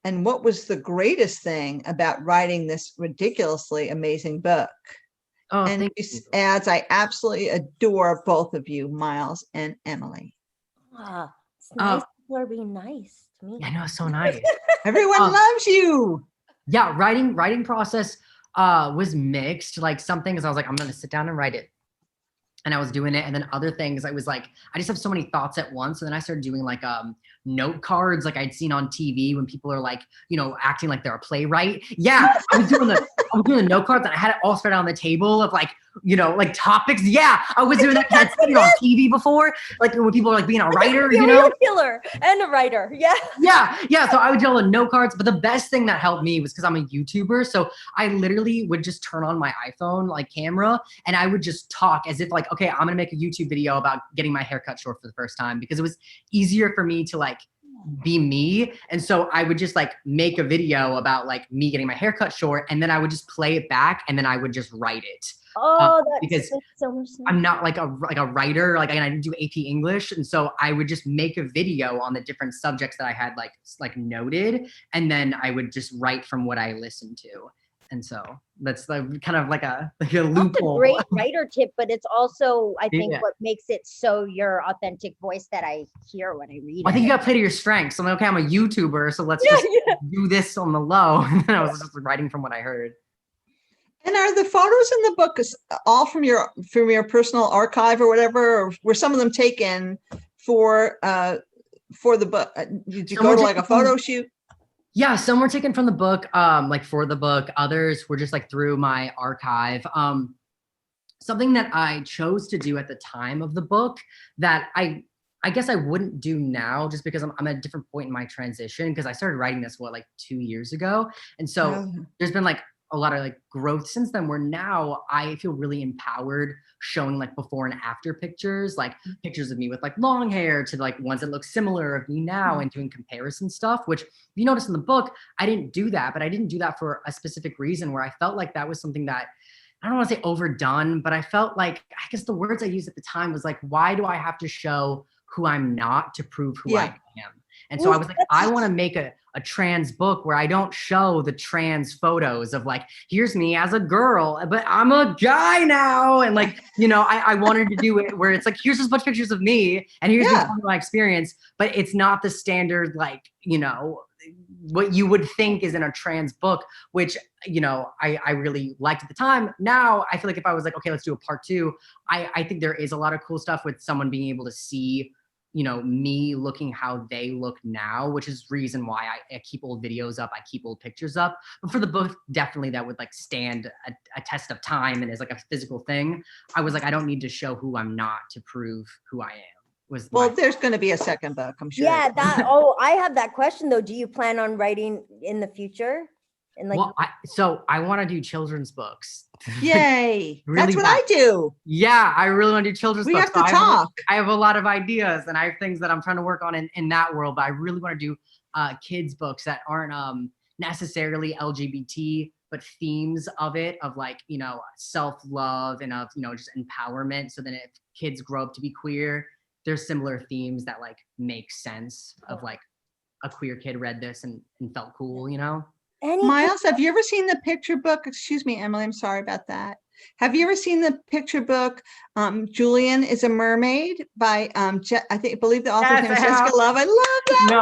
And what was the greatest thing about writing this ridiculously amazing book? Oh, and she adds, I absolutely adore both of you, Miles and Emily. It's nice people are being nice to me. I know, it's so nice. Everyone loves you. Yeah, writing process was mixed. Like some things I was like, I'm gonna sit down and write it. And I was doing it. And then other things I was like, I just have so many thoughts at once. And then I started doing like note cards like I'd seen on TV when people are like, you know, acting like they're a playwright. Yeah, I was doing the note cards, and I had it all spread out on the table of like, you know, like topics. Yeah, I was doing that. I'd seen it on TV before, like when people are like being a writer, you know, killer and a writer. Yeah. So I would do all the note cards, but the best thing that helped me was because I'm a YouTuber, so I literally would just turn on my iPhone like camera, and I would just talk as if like, okay, I'm gonna make a YouTube video about getting my hair cut short for the first time, because it was easier for me to like be me. And so I would just like make a video about like me getting my hair cut short, and then I would just play it back, and then I would just write it. Because so much sense. I'm not like a writer, like, and I didn't do AP English. And so I would just make a video on the different subjects that I had like noted. And then I would just write from what I listened to. And so that's kind of like a loophole. That's a great writer tip, but it's also, I think, what makes it so your authentic voice that I hear when I read it. I think you got to play to your strengths. I'm like, okay, I'm a YouTuber, so let's just do this on the low. And then I was just writing from what I heard. And are the photos in the book all from your personal archive or whatever, or were some of them taken for the book? Did you go to like a photo shoot? Yeah, some were taken from the book, like for the book. Others were just like through my archive. Something that I chose to do at the time of the book that I guess I wouldn't do now, just because I'm at a different point in my transition, because I started writing this like 2 years ago. And so there's been like a lot of like growth since then, where now I feel really empowered showing like before and after pictures, like pictures of me with like long hair to like ones that look similar of me now, and doing comparison stuff, which if you notice in the book, I didn't do that, but I didn't do that for a specific reason, where I felt like that was something that, I don't want to say overdone, but I felt like, I guess the words I used at the time was like, why do I have to show who I'm not to prove who I am? And so I was like, I want to make a trans book where I don't show the trans photos of like, here's me as a girl, but I'm a guy now. And like, you know, I wanted to do it where it's like, here's just a bunch of pictures of me and here's me telling my experience, but it's not the standard, like, you know, what you would think is in a trans book, which, you know, I really liked at the time. Now I feel like if I was like, okay, let's do a part 2, I think there is a lot of cool stuff with someone being able to see, you know, me looking how they look now, which is reason why I keep old videos up, I keep old pictures up. But for the book, definitely that would like stand a test of time and is like a physical thing. I was like, I don't need to show who I'm not to prove who I am. Well, there's going to be a second book, I'm sure. Yeah, I have that question though. Do you plan on writing in the future? And like, well, so I want to do children's books. Yay. Really That's what bad. I do. Yeah, I really want to do children's We books. have to talk. I have a lot of ideas and I have things that I'm trying to work on in that world, but I really want to do kids books that aren't necessarily LGBT, but themes of it, of like, you know, self-love and of, you know, just empowerment. So then if kids grow up to be queer, there's similar themes that like make sense of like a queer kid read this and felt cool, you know? Miles, have you ever seen the picture book? Excuse me, Emily, I'm sorry about that. Have you ever seen the picture book, Julian is a Mermaid by, I believe the author's name is Jessica Love. I love that. No,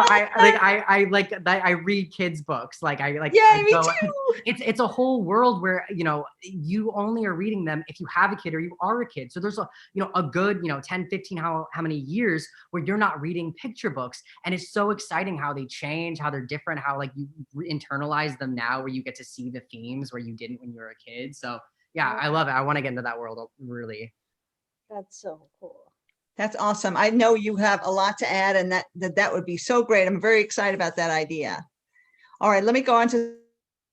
one. I read kids books. Like I like, yeah, me too. It's a whole world where, you know, you only are reading them if you have a kid or you are a kid. So there's a, you know, a good, you know, 10, 15, how many years where you're not reading picture books. And it's so exciting how they change, how they're different, how like you internalize them now where you get to see the themes where you didn't when you were a kid. So yeah, I love it. I want to get into that world really. That's so cool. That's awesome. I know you have a lot to add, and that would be so great. I'm very excited about that idea. All right, let me go on to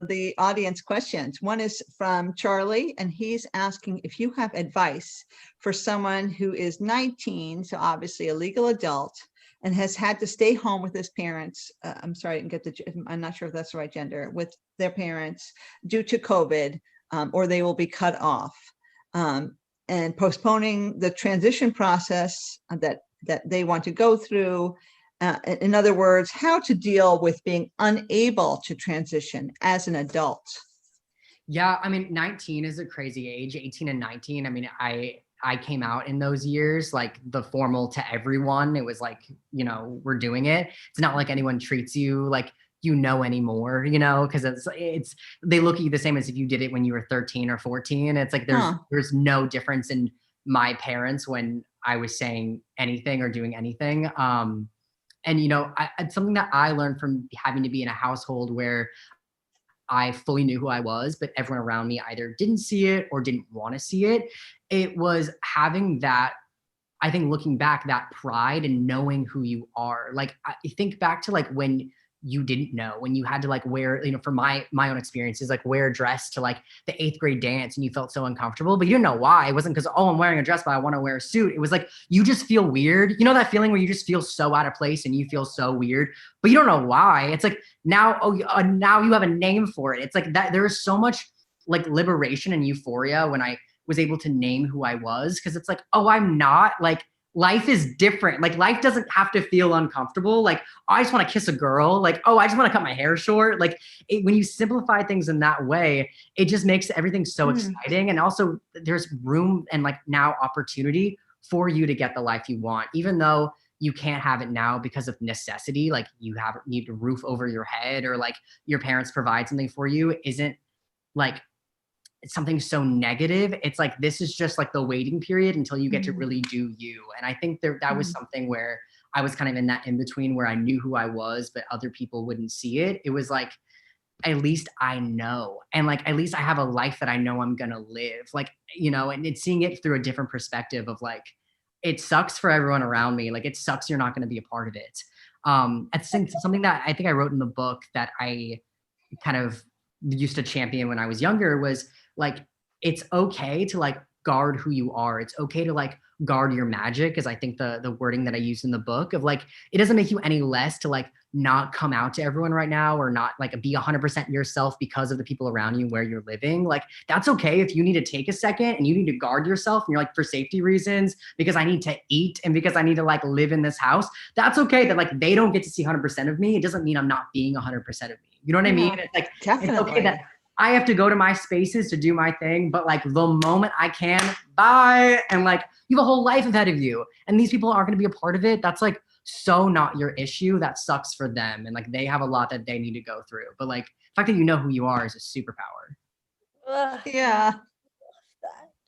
the audience questions. One is from Charlie, and he's asking if you have advice for someone who is 19, so obviously a legal adult, and has had to stay home with his parents. I'm sorry, I didn't get I'm not sure if that's the right gender, with their parents due to COVID, or they will be cut off. And postponing the transition process that they want to go through. In other words, how to deal with being unable to transition as an adult. Yeah, I mean, 19 is a crazy age, 18 and 19. I mean, I came out in those years, like the formal to everyone. It was like, you know, we're doing it. It's not like anyone treats you like you know anymore, you know, because it's they look at you the same as if you did it when you were 13 or 14. It's like there's no difference in my parents when I was saying anything or doing anything. And you know, it's something that I learned from having to be in a household where I fully knew who I was, but everyone around me either didn't see it or didn't want to see it. It was having that, I think looking back, that pride and knowing who you are. Like I think back to like when you didn't know, when you had to like wear, you know, for my own experiences, like wear a dress to like the 8th grade dance and you felt so uncomfortable, but you didn't know why. It wasn't because, oh, I'm wearing a dress, but I want to wear a suit. It was like, you just feel weird. You know, that feeling where you just feel so out of place and you feel so weird, but you don't know why. It's like now, now you have a name for it. It's like that. There is so much like liberation and euphoria when I was able to name who I was. Cause it's like, oh, I'm not like, life is different. Like life doesn't have to feel uncomfortable. Like, oh, I just want to kiss a girl. Like, oh, I just want to cut my hair short. Like when you simplify things in that way, it just makes everything so exciting. And also there's room and like now opportunity for you to get the life you want, even though you can't have it now because of necessity. Like you need a roof over your head or like your parents provide something for you isn't like it's something so negative. It's like, this is just like the waiting period until you get to really do you. And I think that was something where I was kind of in that in between where I knew who I was, but other people wouldn't see it. It was like, at least I know. And like, at least I have a life that I know I'm going to live. Like, you know, and it's seeing it through a different perspective of like, it sucks for everyone around me. Like it sucks you're not going to be a part of it. It's something that I think I wrote in the book that I kind of used to champion when I was younger was like, it's okay to like guard who you are. It's okay to like guard your magic, is I think the wording that I used in the book of like, it doesn't make you any less to like not come out to everyone right now or not like be 100% yourself because of the people around you where you're living. Like, that's okay if you need to take a second and you need to guard yourself and you're like, for safety reasons, because I need to eat and because I need to like live in this house. That's okay that like they don't get to see 100% of me. It doesn't mean I'm not being 100% of me. You know what I mean? It's like, definitely. it's okay that I have to go to my spaces to do my thing, but like the moment I can, bye. And like, you have a whole life ahead of you. And these people aren't going to be a part of it. That's like so not your issue. That sucks for them. And like, they have a lot that they need to go through. But like, the fact that you know who you are is a superpower. Yeah.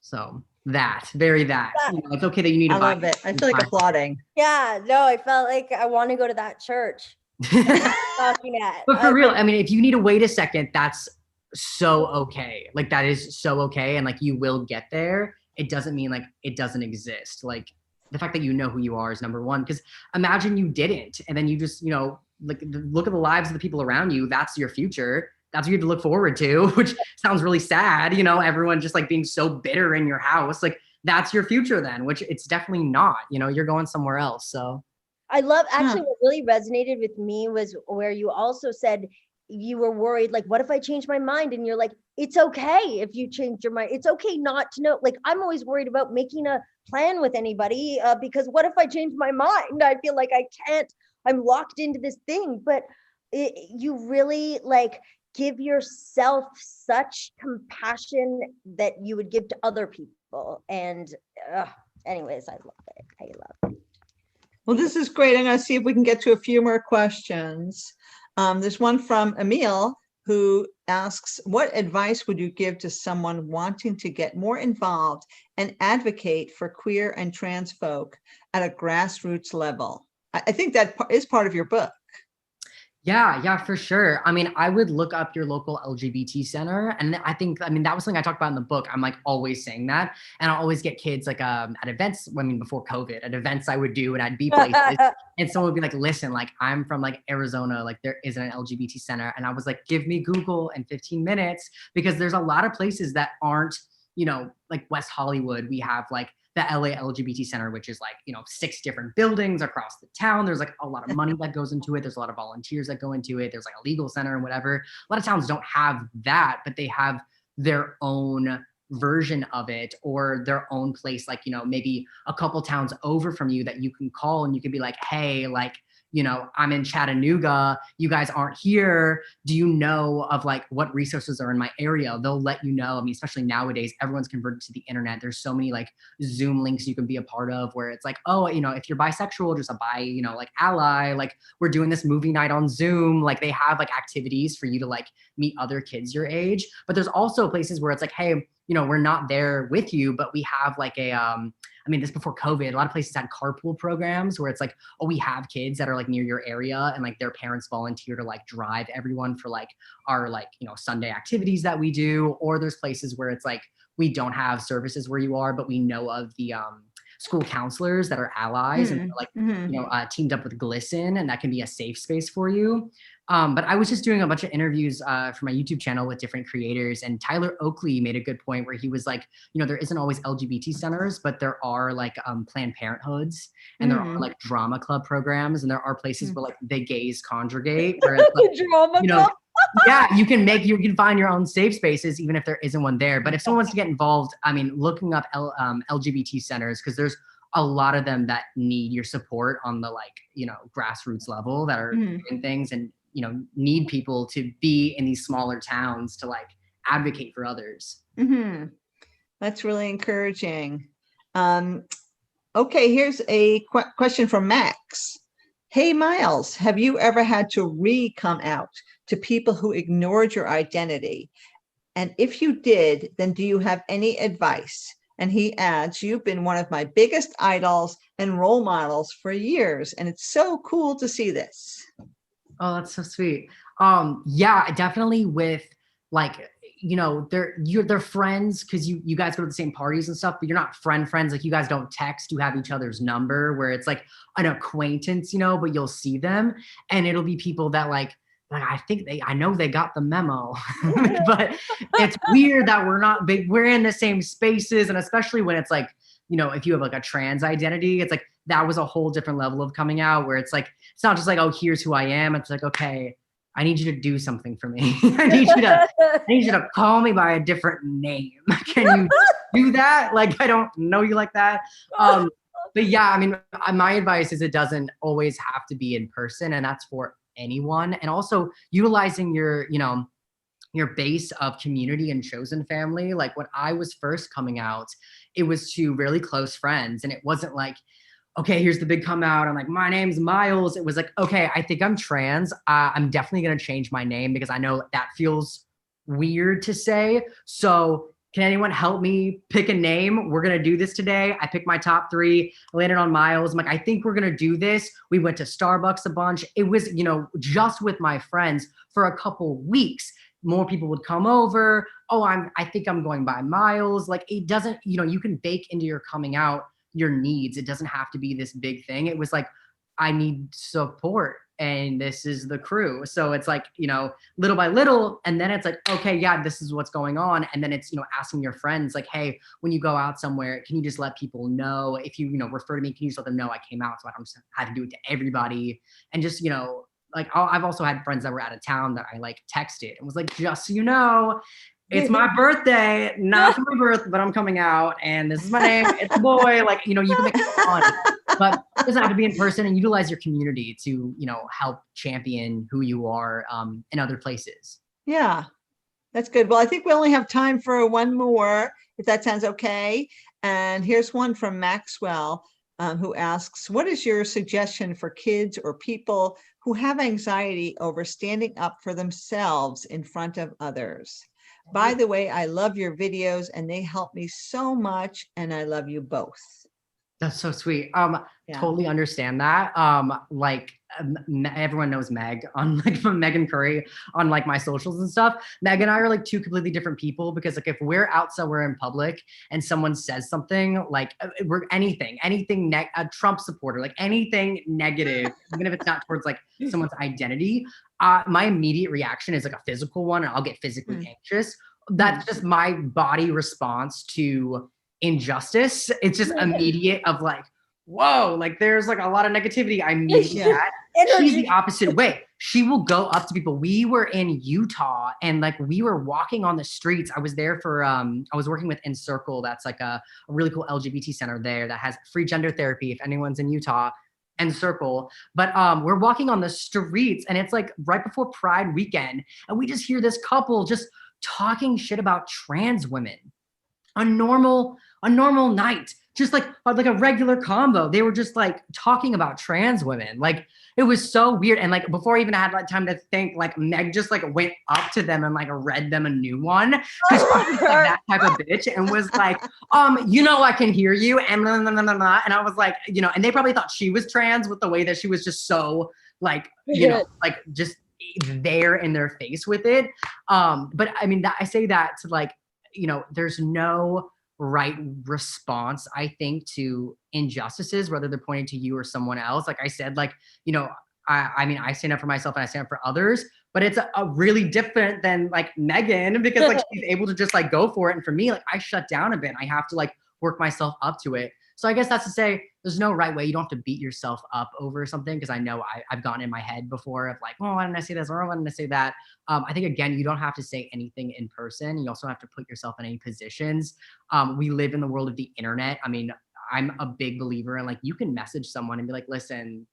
So that, very that. You know, it's okay that you need to I buy love it. I feel like applauding. Yeah, no, I felt like I want to go to that church. Talking at. But for real, I mean, if you need to wait a second, that's so okay. Like, that is so okay. And like, you will get there. It doesn't mean like it doesn't exist. Like, the fact that you know who you are is number one. Because imagine you didn't, and then you just, you know, like look at the lives of the people around you. That's your future. That's what you have to look forward to, which sounds really sad. You know, everyone just like being so bitter in your house. Like, that's your future then, which it's definitely not. You know, you're going somewhere else. So I love, actually, what really resonated with me was where you also said you were worried, like, what if I change my mind? And you're like, it's okay if you change your mind. It's okay not to know. Like, I'm always worried about making a plan with anybody because what if I change my mind? I feel like I can't, I'm locked into this thing. But you really like give yourself such compassion that you would give to other people. And anyways, I love it. I love it. Well, this is great. I'm going to see if we can get to a few more questions. There's one from Emile who asks, what advice would you give to someone wanting to get more involved and advocate for queer and trans folk at a grassroots level? I think that is part of your book. Yeah, for sure. I mean, I would look up your local LGBT center. And I think, I mean, that was something I talked about in the book. I'm like always saying that. And I always get kids like at events, I mean, before COVID, at events I would do, and I'd be places and someone would be like, listen, like I'm from like Arizona, like there isn't an LGBT center. And I was like, give me Google in 15 minutes, because there's a lot of places that aren't, you know, like West Hollywood, we have like the LA LGBT Center, which is like, you know, 6 different buildings across the town. There's like a lot of money that goes into it. There's a lot of volunteers that go into it. There's like a legal center and whatever. A lot of towns don't have that, but they have their own version of it, or their own place, like, you know, maybe a couple towns over from you that you can call and you can be like, hey, like, you know, I'm in Chattanooga, you guys aren't here. Do you know of like what resources are in my area? They'll let you know. I mean, especially nowadays, everyone's converted to the internet. There's so many like Zoom links you can be a part of where it's like, oh, you know, if you're bisexual, just a you know, like ally, like we're doing this movie night on Zoom. Like they have like activities for you to like meet other kids your age. But there's also places where it's like, hey, you know, we're not there with you, but we have like a, I mean, this before COVID, a lot of places had carpool programs where it's like, oh, we have kids that are like near your area and like their parents volunteer to like drive everyone for like our like, you know, Sunday activities that we do. Or there's places where it's like, we don't have services where you are, but we know of the school counselors that are allies and like, you know, teamed up with GLSEN, and that can be a safe space for you. But I was just doing a bunch of interviews for my YouTube channel with different creators, and Tyler Oakley made a good point where he was like, you know, there isn't always LGBT centers, but there are like Planned Parenthoods, and there are like drama club programs, and there are places where like the gays congregate, where it's like, you know, yeah, you can find your own safe spaces even if there isn't one there. But if someone wants to get involved, I mean, looking up LGBT centers, because there's a lot of them that need your support on the like, you know, grassroots level that are doing things and, you know, need people to be in these smaller towns to like advocate for others. That's really encouraging. Okay, here's a question from Max. Hey, Miles, have you ever had to re-come out to people who ignored your identity? And if you did, then do you have any advice? And he adds, you've been one of my biggest idols and role models for years, and it's so cool to see this. Oh, that's so sweet. Yeah, definitely with like, you know, they're friends because you guys go to the same parties and stuff, but you're not friends. Like you guys don't text, you have each other's number, where it's like an acquaintance, you know, but you'll see them, and it'll be people that like like, I know they got the memo, but it's weird that we're in the same spaces. And especially when it's like, you know, if you have like a trans identity, it's like, that was a whole different level of coming out where it's like, it's not just like, oh, here's who I am. It's like, okay, I need you to do something for me. I need you to call me by a different name. Can you do that? Like, I don't know you like that. But yeah, I mean, my advice is it doesn't always have to be in person, and that's for anyone. And also utilizing your, you know, your base of community and chosen family. Like when I was first coming out, it was to really close friends. And it wasn't like, okay, here's the big come out. I'm like, my name's Miles. It was like, okay, I think I'm trans. I'm definitely going to change my name because I know that feels weird to say. So can anyone help me pick a name? We're going to do this today. I picked my top 3, landed on Miles. I'm like, I think we're going to do this. We went to Starbucks a bunch. It was, you know, just with my friends for a couple weeks. More people would come over. Oh, I think I'm going by Miles. Like it doesn't, you know, you can bake into your coming out your needs. It doesn't have to be this big thing. It was like, I need support and this is the crew. So it's like, you know, little by little, and then it's like, okay, yeah, this is what's going on. And then it's, you know, asking your friends like, hey, when you go out somewhere, can you just let people know? If you know, refer to me, can you just let them know I came out so I don't have to do it to everybody? And just, you know, like I've also had friends that were out of town that I like texted and was like, just so you know, it's my birthday, not for my birth, but I'm coming out and this is my name. It's a boy. Like, you know, you can make it fun, but it doesn't have to be in person, and utilize your community to, you know, help champion who you are in other places. Yeah, that's good. Well, I think we only have time for one more, if that sounds okay. And here's one from Maxwell, who asks, what is your suggestion for kids or people who have anxiety over standing up for themselves in front of others? By the way, I love your videos and they help me so much, and I love you both. That's so sweet. Yeah. Totally understand that. Everyone knows Meg on like from Megan Curry on like my socials and stuff. Meg and I are like 2 completely different people, because like if we're out somewhere in public and someone says something like we're anything a Trump supporter, like anything negative, even if it's not towards like someone's identity, my immediate reaction is like a physical one, and I'll get physically anxious. That's just my body response to injustice. It's just immediate of like, whoa, like there's like a lot of negativity. I need that. She's the opposite way. She will go up to people. We were in Utah and like we were walking on the streets. I was there for I was working with Encircle. That's like a really cool LGBT center there that has free gender therapy if anyone's in Utah. Encircle. But we're walking on the streets and it's like right before Pride weekend, and we just hear this couple just talking shit about trans women. A normal night, just like a regular combo. They were just like talking about trans women. Like it was so weird. And like before I even had like time to think, like Meg just like went up to them and like read them a new one, because she was like that type of bitch, and was like, you know, I can hear you, and blah, blah, blah, blah, blah. And I was like, you know, and they probably thought she was trans with the way that she was just so like, you know, like just there in their face with it. But I mean, I say that to like, you know, there's no right response, I think, to injustices, whether they're pointing to you or someone else. Like I said, like, you know, I mean, I stand up for myself and I stand up for others, but it's a really different than like Megan, because like she's able to just like go for it. And for me, like I shut down a bit. I have to like work myself up to it. So I guess that's to say there's no right way. You don't have to beat yourself up over something, because I know I've gotten in my head before of like, oh, why didn't I say this? Or why didn't I say that? I think, again, you don't have to say anything in person. You also have to put yourself in any positions. We live in the world of the internet. I mean, I'm a big believer in like, you can message someone and be like, listen,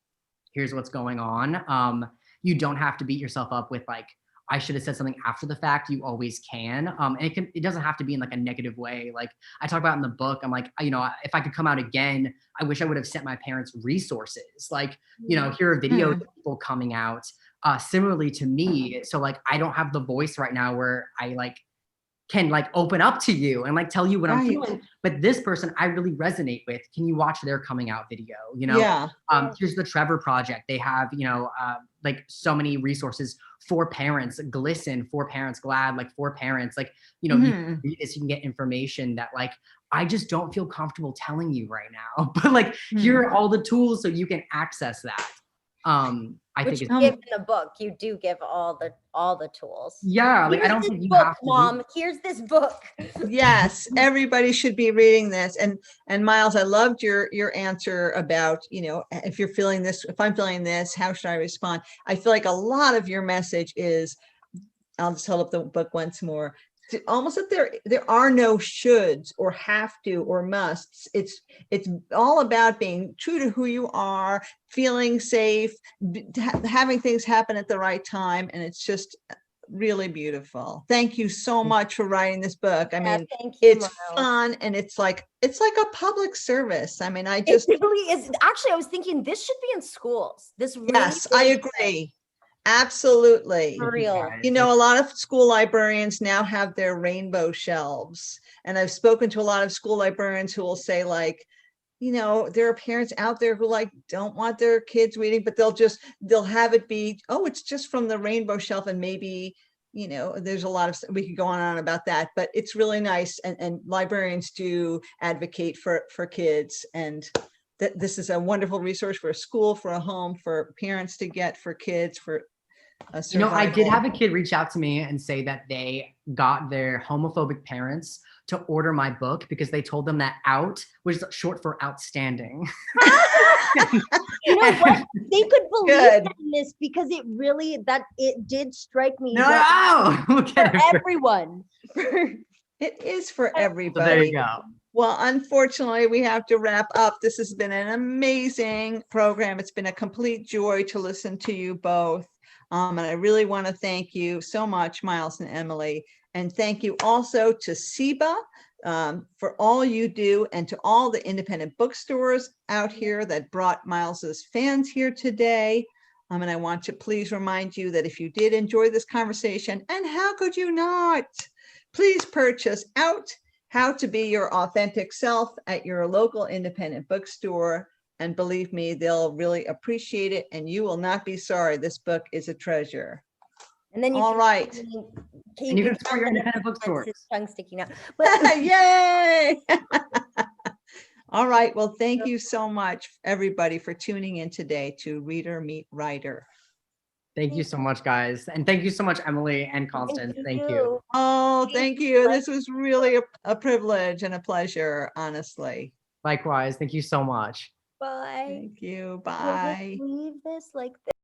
here's what's going on. You don't have to beat yourself up with like, I should have said something after the fact. You always can. And it doesn't have to be in like a negative way. Like I talk about in the book, I'm like, you know, if I could come out again, I wish I would have sent my parents resources. Like, you know, here are videos of people coming out similarly to me. So like, I don't have the voice right now where I like can like open up to you and like tell you what I'm feeling. But this person I really resonate with. Can you watch their coming out video? You know, here's the Trevor Project. They have, you know, like so many resources for parents, Glisten for parents, Glad, like for parents, like, you know, you can read this, you can get information that like, I just don't feel comfortable telling you right now, but like, here are all the tools so you can access that. I Which think you it's, give in the book. You do give all the tools. yeah, like I Here's don't this think you book, have to do- Mom. Here's this book. Yes, everybody should be reading this. And Miles, I loved your answer about, if you're feeling this, if I'm feeling this, how should I respond? I feel like a lot of your message is, I'll just hold up the book once more. Almost that there are no shoulds or have to or musts. It's all about being true to who you are, feeling safe, having things happen at the right time, and it's just really beautiful. Thank you so much for writing this book. I mean, Thank you, it's Miles. fun, and it's like a public service. I mean, I It just really is. Actually, I was thinking this should be in schools. This really, yes, I really agree. Absolutely. for real. A lot of school librarians now have their rainbow shelves. And I've spoken to a lot of school librarians who will say, like, there are parents out there who don't want their kids reading, but they'll have it be, oh, it's just from the rainbow shelf. And maybe, there's a lot of, we could go on and on about that, but it's really nice. And librarians do advocate for kids. And this is a wonderful resource for a school, for a home, for parents to get, for kids, for I did have a kid reach out to me and say that they got their homophobic parents to order my book because they told them that out was short for outstanding. You know what? They could believe Good. in this because it did strike me No, that okay. for everyone. It is for So everybody. there you go. Well, unfortunately, we have to wrap up. This has been an amazing program. It's been a complete joy to listen to you both. And I really want to thank you so much, Miles and Emily. And thank you also to Syfy for all you do, and to all the independent bookstores out here that brought Miles's fans here today. And I want to please remind you that if you did enjoy this conversation, and how could you not, please purchase Out: How to Be Your Authentic Self at your local independent bookstore. And believe me, they'll really appreciate it, and you will not be sorry. This book is a treasure. And then you All right. And you can support your independent bookstores. His tongue sticking out. But Yay! All right. Well, thank you so much, everybody, for tuning in today to Reader Meet Writer. Thank you so much, guys. And thank you so much, Emily and Constance. Thank you. Oh, thank you. This was really a privilege and a pleasure, honestly. Likewise. Thank you so much. Bye. Thank you. Will Bye. we leave this like this?